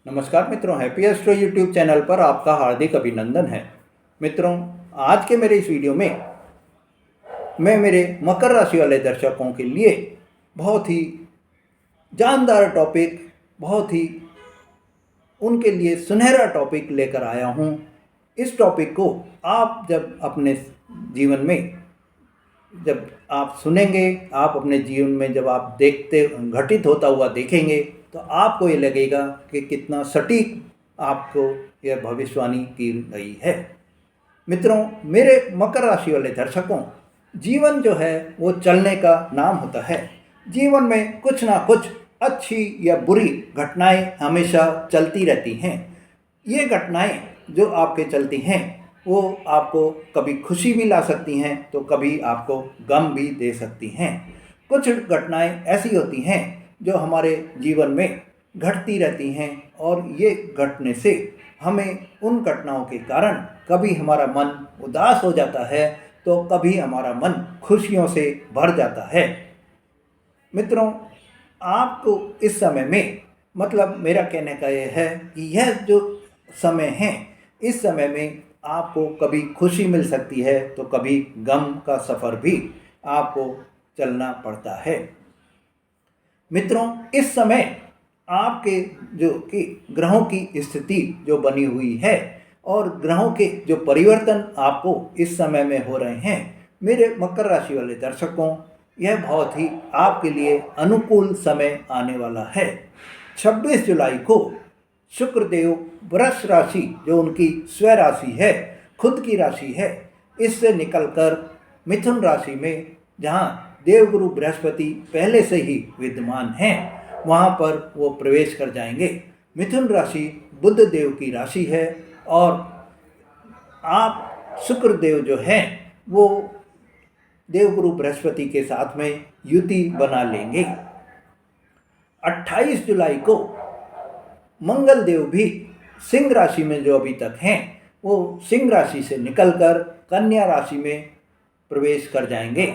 नमस्कार मित्रों, happy astro YouTube channel पर आपका हार्दिक अभिनंदन है। मित्रों, आज के मेरे इस वीडियो में मैं मेरे मकर राशि वाले दर्शकों के लिए बहुत ही जानदार टॉपिक, बहुत ही उनके लिए सुनहरा टॉपिक लेकर आया हूँ। इस टॉपिक को आप जब अपने जीवन में जब आप सुनेंगे, आप अपने जीवन में जब आप देखते घटित होता हुआ देखेंगे तो आपको ये लगेगा कि कितना सटीक आपको यह भविष्यवाणी की गई है। मित्रों, मेरे मकर राशि वाले दर्शकों, जीवन जो है वो चलने का नाम होता है। जीवन में कुछ ना कुछ अच्छी या बुरी घटनाएं हमेशा चलती रहती हैं। ये घटनाएं जो आपके चलती हैं वो आपको कभी खुशी भी ला सकती हैं तो कभी आपको गम भी दे सकती हैं। कुछ घटनाएं ऐसी होती हैं जो हमारे जीवन में घटती रहती हैं और ये घटने से हमें उन घटनाओं के कारण कभी हमारा मन उदास हो जाता है तो कभी हमारा मन खुशियों से भर जाता है। मित्रों, आपको इस समय में, मतलब मेरा कहने का यह है कि यह जो समय है, इस समय में आपको कभी खुशी मिल सकती है तो कभी गम का सफ़र भी आपको चलना पड़ता है। मित्रों, इस समय आपके जो कि ग्रहों की स्थिति जो बनी हुई है और ग्रहों के जो परिवर्तन आपको इस समय में हो रहे हैं, मेरे मकर राशि वाले दर्शकों, यह बहुत ही आपके लिए अनुकूल समय आने वाला है। 26 जुलाई को शुक्रदेव वृष राशि, जो उनकी स्व राशि है, खुद की राशि है, इससे निकलकर मिथुन राशि में, जहाँ देवगुरु बृहस्पति पहले से ही विद्यमान हैं, वहाँ पर वो प्रवेश कर जाएंगे। मिथुन राशि बुध देव की राशि है और आप शुक्रदेव जो हैं वो देवगुरु बृहस्पति के साथ में युति बना लेंगे। 28 जुलाई को मंगल देव भी सिंह राशि में जो अभी तक हैं वो सिंह राशि से निकलकर कन्या राशि में प्रवेश कर जाएंगे।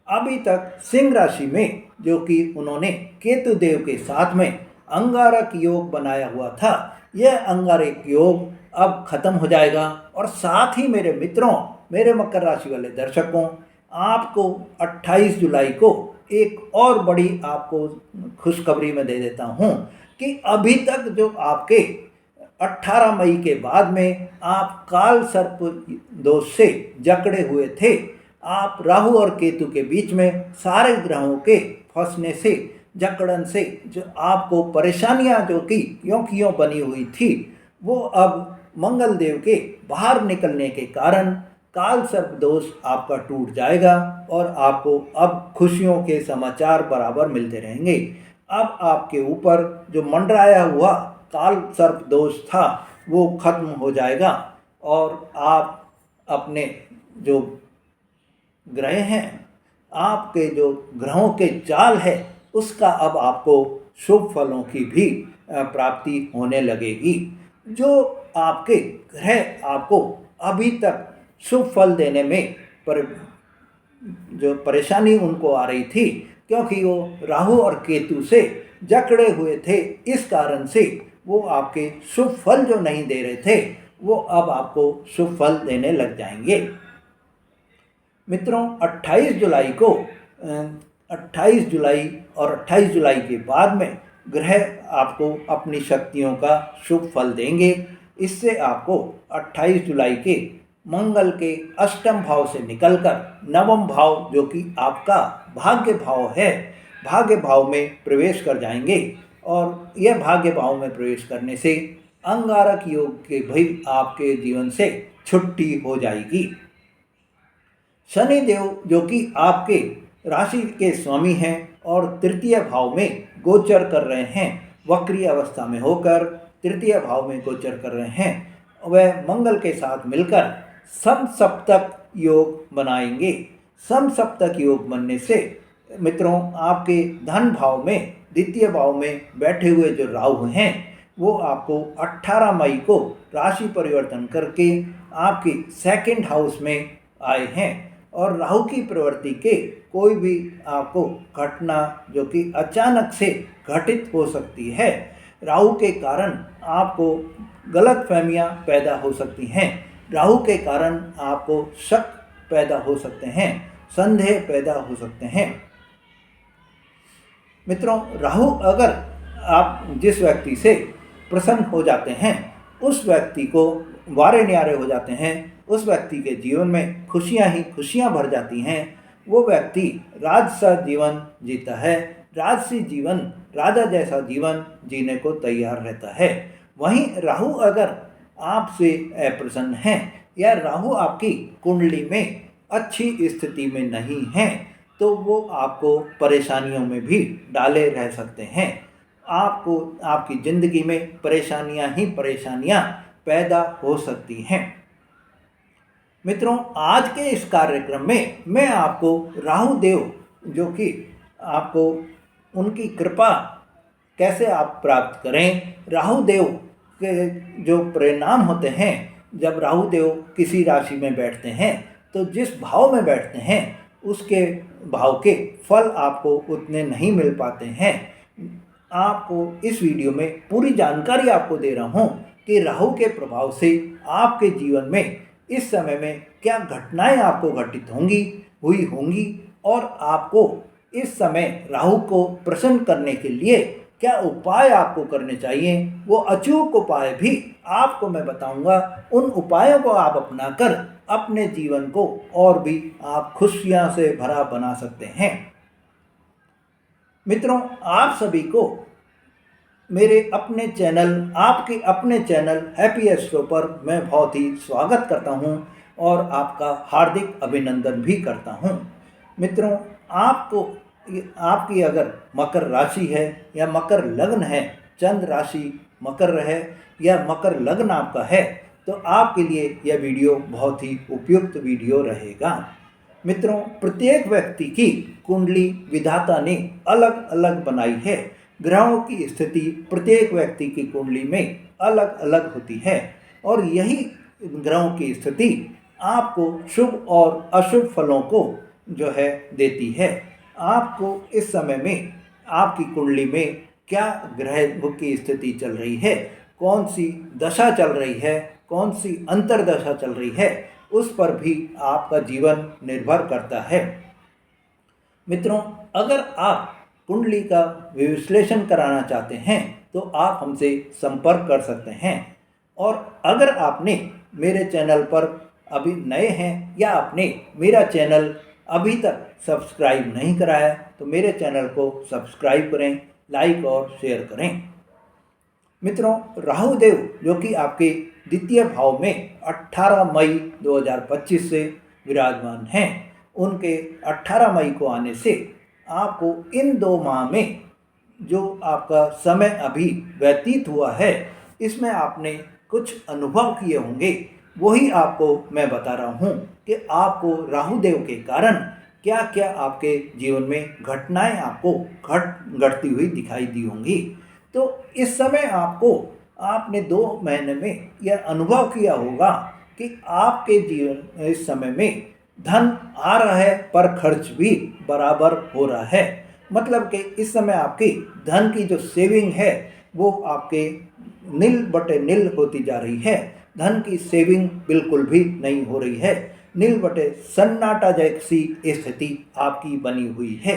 अभी तक सिंह राशि में जो कि उन्होंने केतु देव के साथ में अंगारक योग बनाया हुआ था, यह अंगारक योग अब खत्म हो जाएगा। और साथ ही मेरे मित्रों, मेरे मकर राशि वाले दर्शकों, आपको 28 जुलाई को एक और बड़ी आपको खुशखबरी में दे देता हूँ कि अभी तक जो आपके 18 मई के बाद में आप काल सर्प दोष से जकड़े हुए थे, आप राहु और केतु के बीच में सारे ग्रहों के फंसने से, जकड़न से जो आपको परेशानियां जो कि यों की यों बनी हुई थी, वो अब मंगल देव के बाहर निकलने के कारण काल सर्प दोष आपका टूट जाएगा और आपको अब खुशियों के समाचार बराबर मिलते रहेंगे। अब आपके ऊपर जो मंडराया हुआ काल सर्प दोष था वो खत्म हो जाएगा और आप अपने जो ग्रह हैं, आपके जो ग्रहों के चाल है, उसका अब आपको शुभ फलों की भी प्राप्ति होने लगेगी। जो आपके ग्रह आपको अभी तक शुभ फल देने में जो परेशानी उनको आ रही थी, क्योंकि वो राहु और केतु से जकड़े हुए थे, इस कारण से वो आपके शुभ फल जो नहीं दे रहे थे वो अब आपको शुभ फल देने लग जाएंगे। मित्रों, 28 जुलाई को 28 जुलाई और 28 जुलाई के बाद में ग्रह आपको अपनी शक्तियों का शुभ फल देंगे। इससे आपको 28 जुलाई के मंगल के अष्टम भाव से निकलकर नवम भाव, जो कि आपका भाग्य भाव है, भाग्य भाव में प्रवेश कर जाएंगे और यह भाग्य भाव में प्रवेश करने से अंगारक योग के भी आपके जीवन से छुट्टी हो जाएगी। शनि देव जो कि आपके राशि के स्वामी हैं और तृतीय भाव में गोचर कर रहे हैं, वक्री अवस्था में होकर तृतीय भाव में गोचर कर रहे हैं, वह मंगल के साथ मिलकर समसप्तक योग बनाएंगे। समसप्तक योग बनने से मित्रों, आपके धन भाव में, द्वितीय भाव में बैठे हुए जो राहु हैं वो आपको 18 मई को राशि परिवर्तन करके आपके सेकंड हाउस में आए हैं और राहु की प्रवृत्ति के कोई भी आपको घटना जो कि अचानक से घटित हो सकती है, राहु के कारण आपको गलतफहमियां पैदा हो सकती हैं। राहु के कारण आपको शक पैदा हो सकते हैं, संदेह पैदा हो सकते हैं। मित्रों, राहु अगर आप जिस व्यक्ति से प्रसन्न हो जाते हैं, उस व्यक्ति को वारे न्यारे हो जाते हैं, उस व्यक्ति के जीवन में खुशियां ही खुशियां भर जाती हैं। वो व्यक्ति राजसा जीवन जीता है, राजसी जीवन, राजा जैसा जीवन जीने को तैयार रहता है। वहीं राहु अगर आपसे अप्रसन्न है या राहु आपकी कुंडली में अच्छी स्थिति में नहीं है, तो वो आपको परेशानियों में भी डाले रह सकते हैं। आपको आपकी ज़िंदगी में परेशानियां ही परेशानियां पैदा हो सकती हैं। मित्रों, आज के इस कार्यक्रम में मैं आपको राहु देव, जो कि आपको उनकी कृपा कैसे आप प्राप्त करें, राहु देव के जो परिणाम होते हैं जब राहु देव किसी राशि में बैठते हैं, तो जिस भाव में बैठते हैं उसके भाव के फल आपको उतने नहीं मिल पाते हैं। आपको इस वीडियो में पूरी जानकारी आपको दे रहा हूं कि राहु के प्रभाव से आपके जीवन में इस समय में क्या घटनाएं आपको घटित हुई होंगी और आपको इस समय राहु को प्रसन्न करने के लिए क्या उपाय आपको करने चाहिए। वो अचूक उपाय भी आपको मैं बताऊंगा। उन उपायों को आप अपनाकर अपने जीवन को और भी आप खुशियां से भरा बना सकते हैं। मित्रों, आप सभी को मेरे अपने चैनल, आपके अपने चैनल हैप्पी एस्ट्रो पर मैं बहुत ही स्वागत करता हूं और आपका हार्दिक अभिनंदन भी करता हूं। मित्रों, आपकी अगर मकर राशि है या मकर लग्न है, चंद्र राशि मकर है या मकर लग्न आपका है, तो आपके लिए यह वीडियो बहुत ही उपयुक्त वीडियो रहेगा। मित्रों, प्रत्येक व्यक्ति की कुंडली विधाता ने अलग अलग बनाई है। ग्रहों की स्थिति प्रत्येक व्यक्ति की कुंडली में अलग अलग होती है और यही ग्रहों की स्थिति आपको शुभ और अशुभ फलों को जो है देती है। आपको इस समय में आपकी कुंडली में क्या ग्रह की स्थिति चल रही है, कौन सी दशा चल रही है, कौन सी अंतर्दशा चल रही है, उस पर भी आपका जीवन निर्भर करता है। मित्रों, अगर आप कुंडली का विश्लेषण कराना चाहते हैं तो आप हमसे संपर्क कर सकते हैं। और अगर आपने मेरे चैनल पर अभी नए हैं या आपने मेरा चैनल अभी तक सब्सक्राइब नहीं करा है, तो मेरे चैनल को सब्सक्राइब करें, लाइक और शेयर करें। मित्रों, राहु देव जो कि आपके द्वितीय भाव में 18 मई 2025 से विराजमान हैं, उनके 18 मई को आने से आपको इन 2 माह में जो आपका समय अभी व्यतीत हुआ है, इसमें आपने कुछ अनुभव किए होंगे। वही आपको मैं बता रहा हूँ कि आपको राहु देव के कारण क्या क्या आपके जीवन में घटनाएं आपको घटती हुई दिखाई दी होंगी। तो इस समय आपने 2 महीने में यह अनुभव किया होगा कि आपके जीवन इस समय में धन आ रहा है पर खर्च भी बराबर हो रहा है। मतलब कि इस समय आपकी धन की जो सेविंग है वो आपके नील बटे नील होती जा रही है। धन की सेविंग बिल्कुल भी नहीं हो रही है। नील बटे सन्नाटा जैसी स्थिति आपकी बनी हुई है।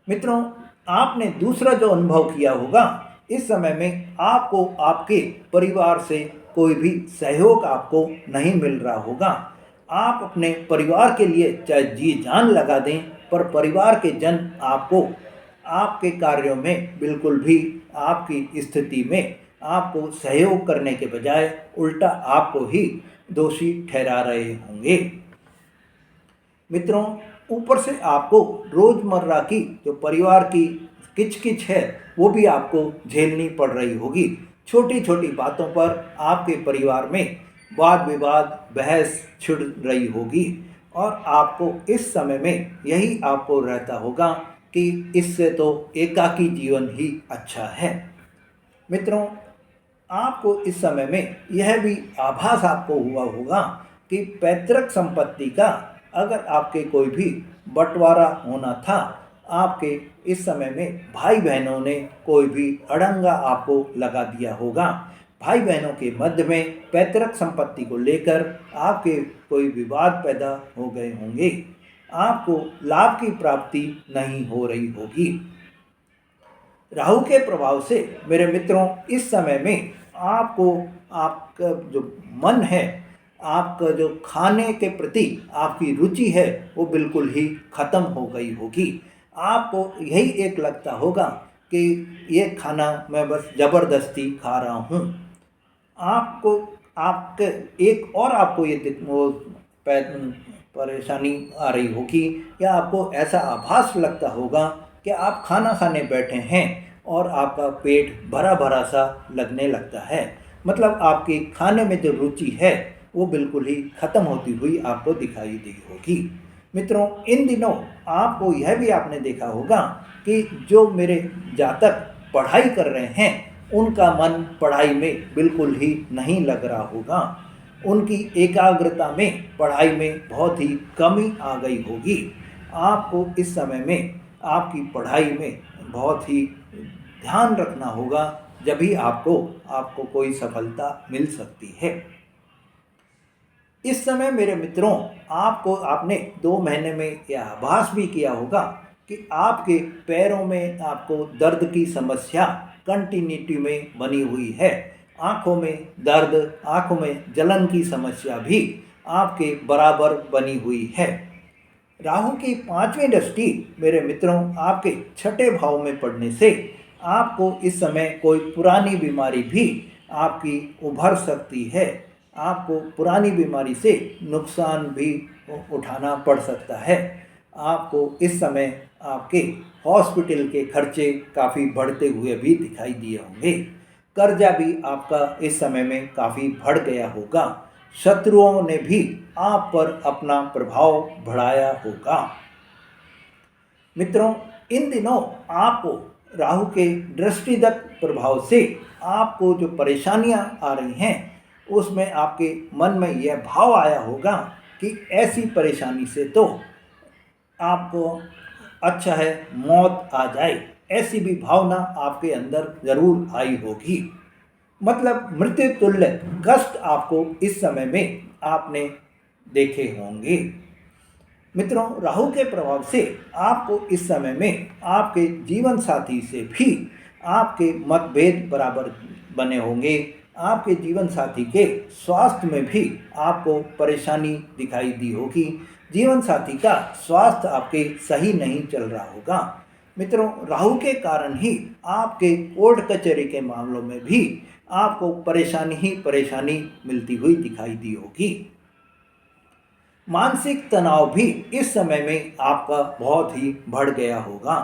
मित्रों, आपने दूसरा जो अनुभव किया होगा, इस समय में आपको आपके परिवार से कोई भी सहयोग आपको नहीं मिल रहा होगा। आप अपने परिवार के लिए चाहे जी जान लगा दें, पर परिवार के जन आपको आपके कार्यों में बिल्कुल भी आपकी स्थिति में आपको सहयोग करने के बजाय उल्टा आपको ही दोषी ठहरा रहे होंगे। मित्रों, ऊपर से आपको रोज़मर्रा की जो परिवार की किचकिच है वो भी आपको झेलनी पड़ रही होगी। छोटी छोटी बातों पर आपके परिवार में वाद विवाद बहस छिड़ रही होगी और आपको इस समय में यही आपको रहता होगा कि इससे तो एकाकी जीवन ही अच्छा है। मित्रों, आपको इस समय में यह भी आभास आपको हुआ होगा कि पैतृक संपत्ति का अगर आपके कोई भी बंटवारा होना था, आपके इस समय में भाई बहनों ने कोई भी अड़ंगा आपको लगा दिया होगा। भाई बहनों के मध्य में पैतृक संपत्ति को लेकर आपके कोई विवाद पैदा हो गए होंगे। आपको लाभ की प्राप्ति नहीं हो रही होगी। राहु के प्रभाव से मेरे मित्रों इस समय में आपको आपका जो मन है, आपका जो खाने के प्रति आपकी रुचि है वो बिल्कुल ही खत्म हो गई होगी। आपको यही एक लगता होगा कि ये खाना मैं बस ज़बरदस्ती खा रहा हूँ। आपको आपके एक और आपको ये वो परेशानी आ रही होगी या आपको ऐसा आभास लगता होगा कि आप खाना खाने बैठे हैं और आपका पेट भरा भरा सा लगने लगता है। मतलब आपकी खाने में जो रुचि है वो बिल्कुल ही ख़त्म होती हुई आपको दिखाई दी होगी। मित्रों इन दिनों आपको यह भी आपने देखा होगा कि जो मेरे जातक पढ़ाई कर रहे हैं उनका मन पढ़ाई में बिल्कुल ही नहीं लग रहा होगा। उनकी एकाग्रता में पढ़ाई में बहुत ही कमी आ गई होगी। आपको इस समय में आपकी पढ़ाई में बहुत ही ध्यान रखना होगा, जब ही आपको कोई सफलता मिल सकती है। इस समय मेरे मित्रों आपने 2 महीने में यह आभास भी किया होगा कि आपके पैरों में आपको दर्द की समस्या कंटिन्यूटी में बनी हुई है। आँखों में दर्द, आँखों में जलन की समस्या भी आपके बराबर बनी हुई है। राहु की 5वीं दृष्टि मेरे मित्रों आपके 6ठे भाव में पड़ने से आपको इस समय कोई पुरानी बीमारी भी आपकी उभर सकती है। आपको पुरानी बीमारी से नुकसान भी उठाना पड़ सकता है। आपको इस समय आपके हॉस्पिटल के खर्चे काफ़ी बढ़ते हुए भी दिखाई दिए होंगे। कर्जा भी आपका इस समय में काफ़ी बढ़ गया होगा। शत्रुओं ने भी आप पर अपना प्रभाव बढ़ाया होगा। मित्रों इन दिनों आपको राहु के दृष्टिगत प्रभाव से आपको जो परेशानियां आ रही हैं उसमें आपके मन में यह भाव आया होगा कि ऐसी परेशानी से तो आपको अच्छा है मौत आ जाए। ऐसी भी भावना आपके अंदर जरूर आई होगी। मतलब मृत्यु तुल्य कष्ट आपको इस समय में आपने देखे होंगे। मित्रों राहु के प्रभाव से आपको इस समय में आपके जीवन साथी से भी आपके मतभेद बराबर बने होंगे। आपके जीवन साथी के स्वास्थ्य में भी आपको परेशानी दिखाई दी होगी। जीवन साथी का स्वास्थ्य आपके सही नहीं चल रहा होगा। मित्रों राहु के कारण ही आपके कोर्ट कचहरी के मामलों में भी आपको परेशानी ही परेशानी मिलती हुई दिखाई दी होगी। मानसिक तनाव भी इस समय में आपका बहुत ही बढ़ गया होगा।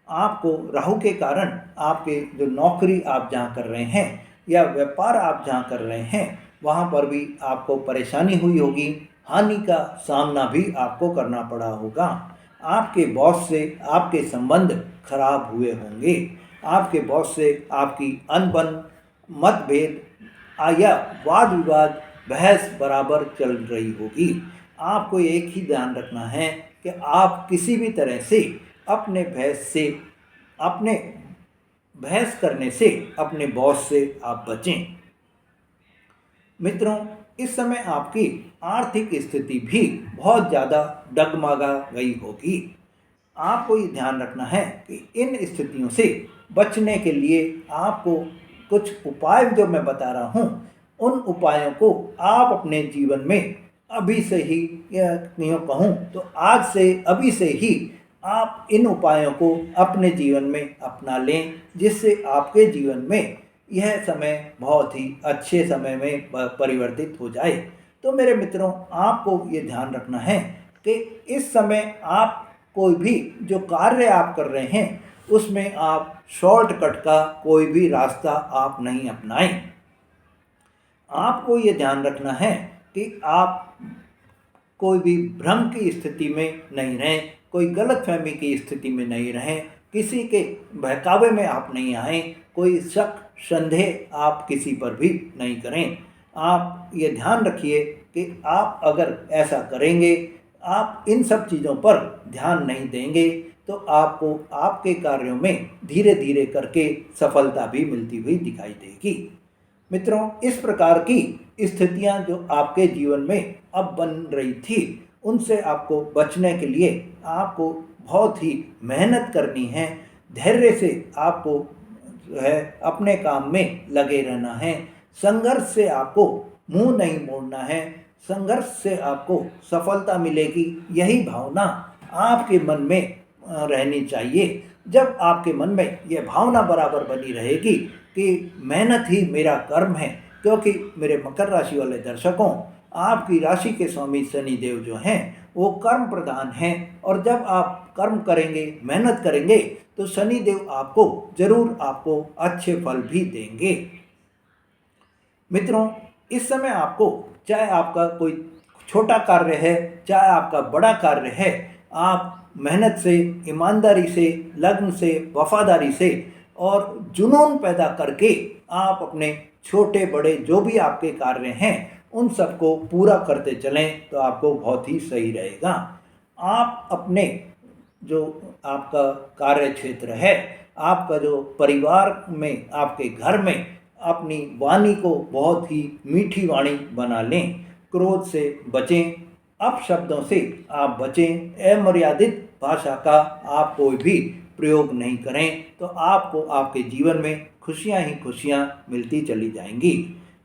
आपको राहु के कारण आपके जो नौकरी आप जहाँ कर रहे हैं या व्यापार आप जहाँ कर रहे हैं वहाँ पर भी आपको परेशानी हुई होगी। हानि का सामना भी आपको करना पड़ा होगा। आपके बॉस से आपके संबंध खराब हुए होंगे। आपके बॉस से आपकी अनबन, मतभेद या वाद विवाद, बहस बराबर चल रही होगी। आपको एक ही ध्यान रखना है कि आप किसी भी तरह से अपने बहस करने से अपने बॉस से आप बचें। मित्रों इस समय आपकी आर्थिक स्थिति भी बहुत ज़्यादा डगमगा गई होगी। आपको ये ध्यान रखना है कि इन स्थितियों से बचने के लिए आपको कुछ उपाय जो मैं बता रहा हूँ उन उपायों को आप अपने जीवन में अभी से ही, या यूँ कहूँ तो आज से अभी से ही आप इन उपायों को अपने जीवन में अपना लें, जिससे आपके जीवन में यह समय बहुत ही अच्छे समय में परिवर्तित हो जाए। तो मेरे मित्रों आपको ये ध्यान रखना है कि इस समय आप कोई भी जो कार्य आप कर रहे हैं उसमें आप शॉर्टकट का कोई भी रास्ता आप नहीं अपनाएं। आपको ये ध्यान रखना है कि आप कोई भी भ्रम की स्थिति में नहीं रहें, कोई गलतफहमी की स्थिति में नहीं रहें, किसी के बहकावे में आप नहीं आएँ, कोई शक संदेह आप किसी पर भी नहीं करें। आप ये ध्यान रखिए कि आप अगर ऐसा करेंगे, आप इन सब चीज़ों पर ध्यान नहीं देंगे तो आपको आपके कार्यों में धीरे धीरे करके सफलता भी मिलती हुई दिखाई देगी। मित्रों, इस प्रकार की स्थितियां जो आपके जीवन में अब बन रही थी, उनसे आपको बचने के लिए आपको बहुत ही मेहनत करनी है। धैर्य से आपको जो है अपने काम में लगे रहना है। संघर्ष से आपको मुंह नहीं मोड़ना है। संघर्ष से आपको सफलता मिलेगी, यही भावना आपके मन में रहनी चाहिए। जब आपके मन में यह भावना बराबर बनी रहेगी कि मेहनत ही मेरा कर्म है, क्योंकि मेरे मकर राशि वाले दर्शकों, आपकी राशि के स्वामी शनिदेव जो हैं वो कर्म प्रधान हैं, और जब आप कर्म करेंगे, मेहनत करेंगे, तो शनिदेव आपको जरूर आपको अच्छे फल भी देंगे। मित्रों, इस समय आपको, चाहे आपका कोई छोटा कार्य है, चाहे आपका बड़ा कार्य है, आप मेहनत से, ईमानदारी से, लगन से, वफादारी से और जुनून पैदा करके आप अपने छोटे बड़े जो भी आपके कार्य हैं उन सबको पूरा करते चलें, तो आपको बहुत ही सही रहेगा। आप अपने जो आपका कार्य क्षेत्र है, आपका जो परिवार में, आपके घर में अपनी वाणी को बहुत ही मीठी वाणी बना लें। क्रोध से बचें, अपशब्दों से आप बचें। अमर्यादित भाषा का आप कोई भी प्रयोग नहीं करें, तो आपको आपके जीवन में खुशियां ही खुशियां मिलती चली जाएंगी।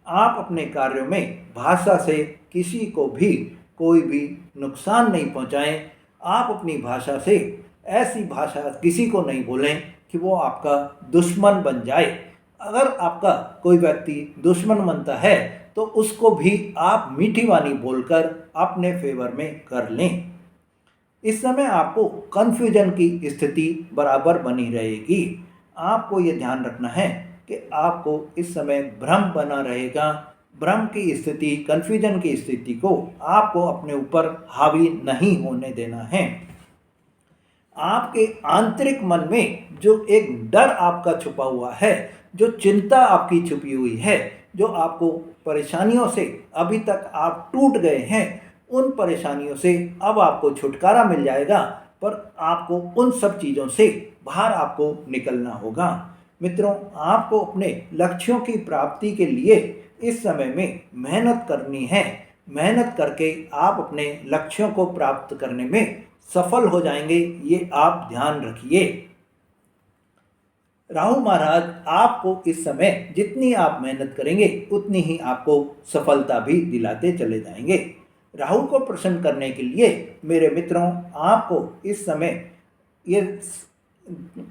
आप अपने कार्यों में भाषा से किसी को भी कोई भी नुकसान नहीं पहुंचाएं। आप अपनी भाषा से ऐसी भाषा किसी को नहीं बोलें कि वो आपका दुश्मन बन जाए। अगर आपका कोई व्यक्ति दुश्मन बनता है, तो उसको भी आप मीठी वाणी बोलकर अपने फेवर में कर लें। इस समय आपको कन्फ्यूजन की स्थिति बराबर बनी रहेगी। आपको ये ध्यान रखना है कि आपको इस समय भ्रम बना रहेगा। भ्रम की स्थिति, कन्फ्यूजन की स्थिति को आपको अपने ऊपर हावी नहीं होने देना है। आपके आंतरिक मन में जो एक डर आपका छुपा हुआ है, जो चिंता आपकी छुपी हुई है, जो आपको परेशानियों से अभी तक आप टूट गए हैं, उन परेशानियों से अब आपको छुटकारा मिल जाएगा। पर आपको उन सब चीज़ों से बाहर आपको निकलना होगा। मित्रों, आपको अपने लक्ष्यों की प्राप्ति के लिए इस समय में मेहनत करनी है। मेहनत करके आप अपने लक्ष्यों को प्राप्त करने में सफल हो जाएंगे, ये आप ध्यान रखिए। राहु महाराज आपको इस समय जितनी आप मेहनत करेंगे, उतनी ही आपको सफलता भी दिलाते चले जाएंगे। राहु को प्रसन्न करने के लिए मेरे मित्रों, आपको इस समय ये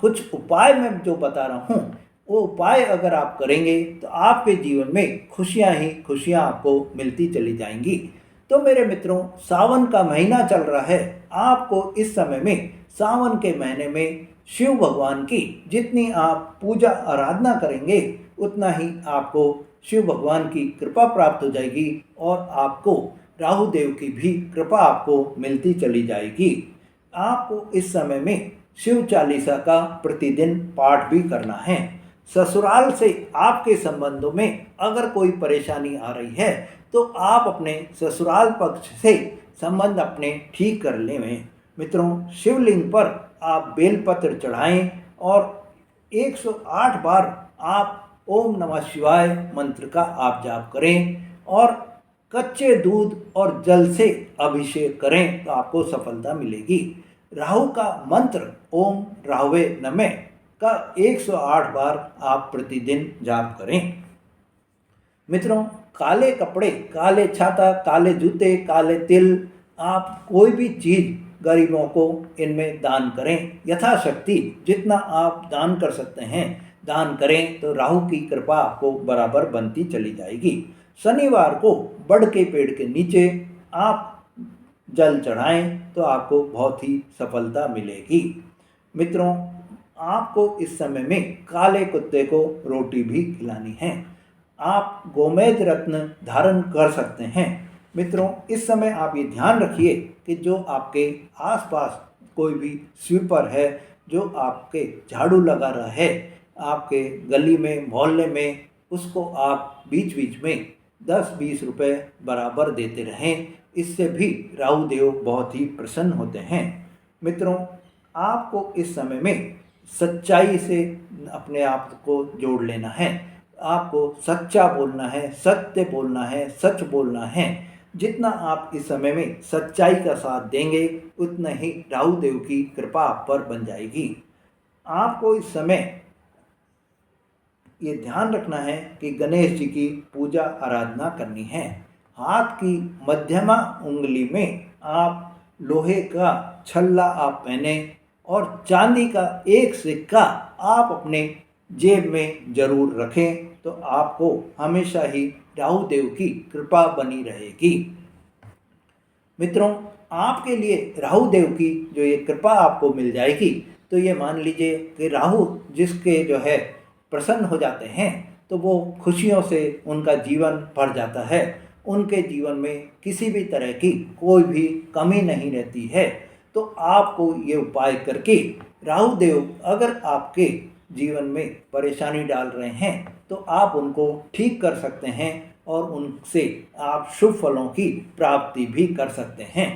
कुछ उपाय मैं जो बता रहा हूँ, वो उपाय अगर आप करेंगे तो आपके जीवन में खुशियाँ ही खुशियाँ आपको मिलती चली जाएंगी। तो मेरे मित्रों, सावन का महीना चल रहा है। आपको इस समय में सावन के महीने में शिव भगवान की जितनी आप पूजा आराधना करेंगे, उतना ही आपको शिव भगवान की कृपा प्राप्त हो जाएगी, और आपको राहु देव की भी कृपा आपको मिलती चली जाएगी। आपको इस समय में शिव चालीसा का प्रतिदिन पाठ भी करना है। ससुराल से आपके संबंधों में अगर कोई परेशानी आ रही है, तो आप अपने ससुराल पक्ष से संबंध अपने ठीक कर लें। मित्रों, शिवलिंग पर आप बेलपत्र चढ़ाएं और 108 बार आप ओम नमः शिवाय मंत्र का आप जाप करें, और कच्चे दूध और जल से अभिषेक करें, तो आपको सफलता मिलेगी। राहु का मंत्र ओम राहवे नमः का 108 बार आप प्रतिदिन जाप करें। मित्रों, काले कपड़े, काले छाता, काले जूते, काले तिल, आप कोई भी चीज़ गरीबों को इनमें दान करें। यथाशक्ति जितना आप दान कर सकते हैं दान करें, तो राहु की कृपा आपको बराबर बनती चली जाएगी। शनिवार को बड़ के पेड़ के नीचे आप जल चढ़ाएं, तो आपको बहुत ही सफलता मिलेगी। मित्रों, आपको इस समय में काले कुत्ते को रोटी भी खिलानी है। आप गोमेद रत्न धारण कर सकते हैं। मित्रों, इस समय आप ये ध्यान रखिए कि जो आपके आसपास कोई भी स्वीपर है, जो आपके झाड़ू लगा रहा है आपके गली में, मोहल्ले में, उसको आप बीच बीच में 10-20 रुपये बराबर देते रहें। इससे भी राहु देव बहुत ही प्रसन्न होते हैं। मित्रों, आपको इस समय में सच्चाई से अपने आप को जोड़ लेना है। आपको सच्चा बोलना है, सत्य बोलना है, सच बोलना है। जितना आप इस समय में सच्चाई का साथ देंगे उतना ही राहु देव की कृपा आप पर बन जाएगी। आपको इस समय ये ध्यान रखना है कि गणेश जी की पूजा आराधना करनी है। हाथ की मध्यमा उंगली में आप लोहे का छल्ला आप पहने और चांदी का एक सिक्का आप अपने जेब में जरूर रखें, तो आपको हमेशा ही राहु देव की कृपा बनी रहेगी। मित्रों, आपके लिए राहु देव की जो ये कृपा आपको मिल जाएगी, तो ये मान लीजिए कि राहु जिसके जो है प्रसन्न हो जाते हैं तो वो खुशियों से उनका जीवन भर जाता है। उनके जीवन में किसी भी तरह की कोई भी कमी नहीं रहती है। तो आपको ये उपाय करके राहु देव अगर आपके जीवन में परेशानी डाल रहे हैं तो आप उनको ठीक कर सकते हैं और उनसे आप शुभ फलों की प्राप्ति भी कर सकते हैं।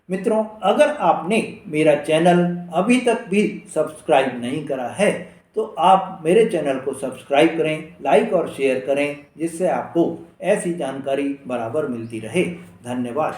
मित्रों, अगर आपने मेरा चैनल अभी तक भी सब्सक्राइब नहीं करा है तो आप मेरे चैनल को सब्सक्राइब करें, लाइक और शेयर करें, जिससे आपको ऐसी जानकारी बराबर मिलती रहे। धन्यवाद।